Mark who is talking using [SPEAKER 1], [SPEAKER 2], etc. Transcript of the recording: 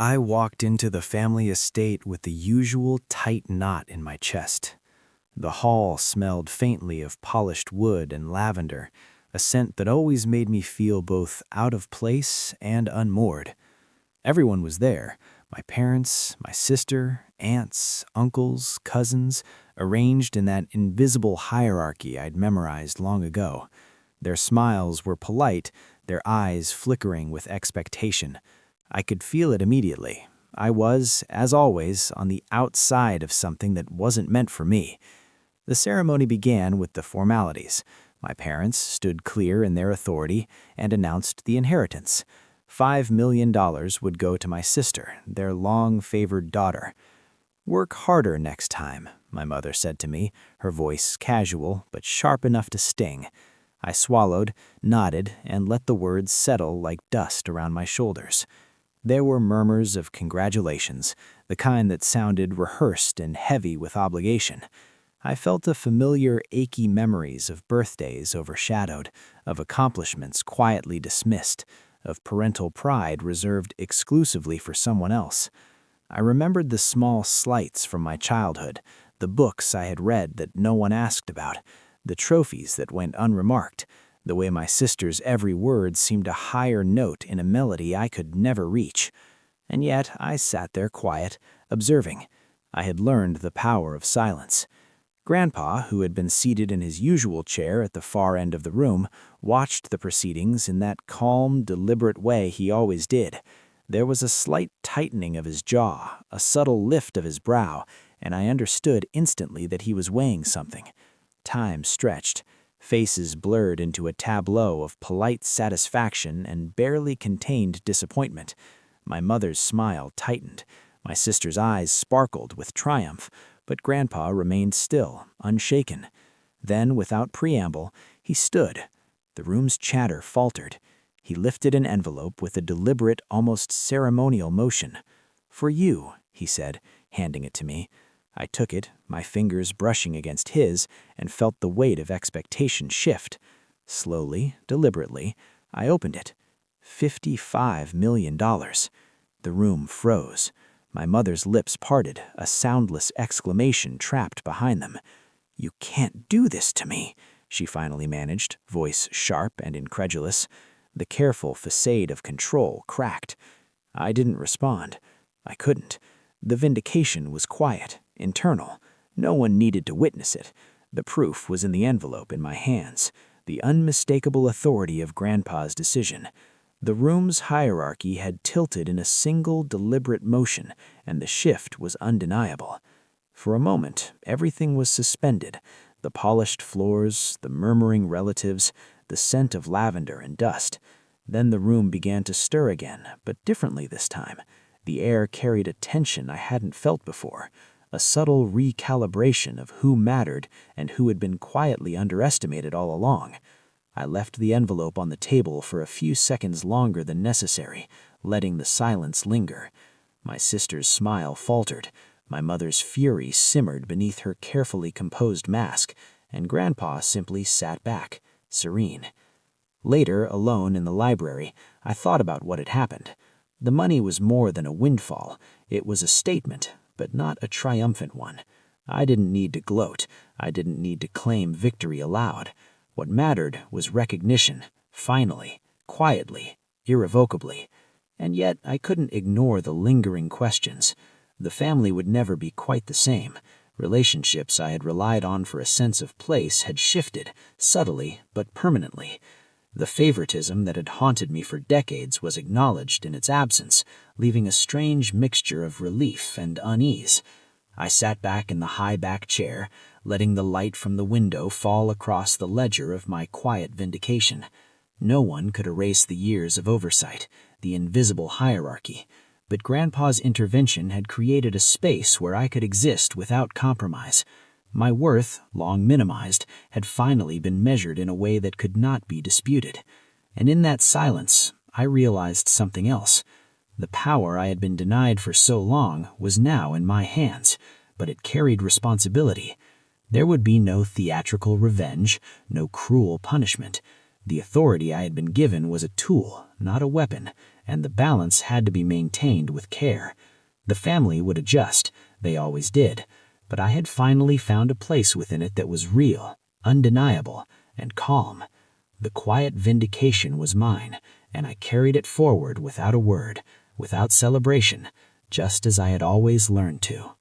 [SPEAKER 1] I walked into the family estate with the usual tight knot in my chest. The hall smelled faintly of polished wood and lavender, a scent that always made me feel both out of place and unmoored. Everyone was there: my parents, my sister, aunts, uncles, cousins, arranged in that invisible hierarchy I'd memorized long ago. Their smiles were polite, their eyes flickering with expectation. I could feel it immediately. I was, as always, on the outside of something that wasn't meant for me. The ceremony began with the formalities. My parents stood clear in their authority and announced the inheritance. $5 million would go to my sister, their long-favored daughter. "Work harder next time," my mother said to me, her voice casual but sharp enough to sting. I swallowed, nodded, and let the words settle like dust around my shoulders. There were murmurs of congratulations, the kind that sounded rehearsed and heavy with obligation. I felt a familiar, achy memories of birthdays overshadowed, of accomplishments quietly dismissed, of parental pride reserved exclusively for someone else. I remembered the small slights from my childhood, the books I had read that no one asked about, the trophies that went unremarked, the way my sister's every word seemed a higher note in a melody I could never reach. And yet I sat there quiet, observing. I had learned the power of silence. Grandpa, who had been seated in his usual chair at the far end of the room, watched the proceedings in that calm, deliberate way he always did. There was a slight tightening of his jaw, a subtle lift of his brow, and I understood instantly that he was weighing something. Time stretched. Faces blurred into a tableau of polite satisfaction and barely contained disappointment. My mother's smile tightened. My sister's eyes sparkled with triumph, but Grandpa remained still, unshaken. Then, without preamble, he stood. The room's chatter faltered. He lifted an envelope with a deliberate, almost ceremonial motion. "For you," he said, handing it to me. I took it, my fingers brushing against his, and felt the weight of expectation shift. Slowly, deliberately, I opened it. $55 million. The room froze. My mother's lips parted, a soundless exclamation trapped behind them. "You can't do this to me," she finally managed, voice sharp and incredulous. The careful facade of control cracked. I didn't respond. I couldn't. The vindication was quiet, internal. No one needed to witness it. The proof was in the envelope in my hands, the unmistakable authority of Grandpa's decision. The room's hierarchy had tilted in a single deliberate motion, and the shift was undeniable. For a moment, everything was suspended: the polished floors, the murmuring relatives, the scent of lavender and dust. Then the room began to stir again, but differently this time. The air carried a tension I hadn't felt before, a subtle recalibration of who mattered and who had been quietly underestimated all along. I left the envelope on the table for a few seconds longer than necessary, letting the silence linger. My sister's smile faltered, my mother's fury simmered beneath her carefully composed mask, and Grandpa simply sat back, serene. Later, alone in the library, I thought about what had happened. The money was more than a windfall. It was a statement, but not a triumphant one. I didn't need to gloat. I didn't need to claim victory aloud. What mattered was recognition, finally, quietly, irrevocably. And yet I couldn't ignore the lingering questions. The family would never be quite the same. Relationships I had relied on for a sense of place had shifted, subtly but permanently. The favoritism that had haunted me for decades was acknowledged in its absence, leaving a strange mixture of relief and unease. I sat back in the high-back chair, letting the light from the window fall across the ledger of my quiet vindication. No one could erase the years of oversight, the invisible hierarchy, but Grandpa's intervention had created a space where I could exist without compromise. My worth, long minimized, had finally been measured in a way that could not be disputed. And in that silence, I realized something else. The power I had been denied for so long was now in my hands, but it carried responsibility. There would be no theatrical revenge, no cruel punishment. The authority I had been given was a tool, not a weapon, and the balance had to be maintained with care. The family would adjust, they always did, but I had finally found a place within it that was real, undeniable, and calm. The quiet vindication was mine, and I carried it forward without a word, without celebration, just as I had always learned to.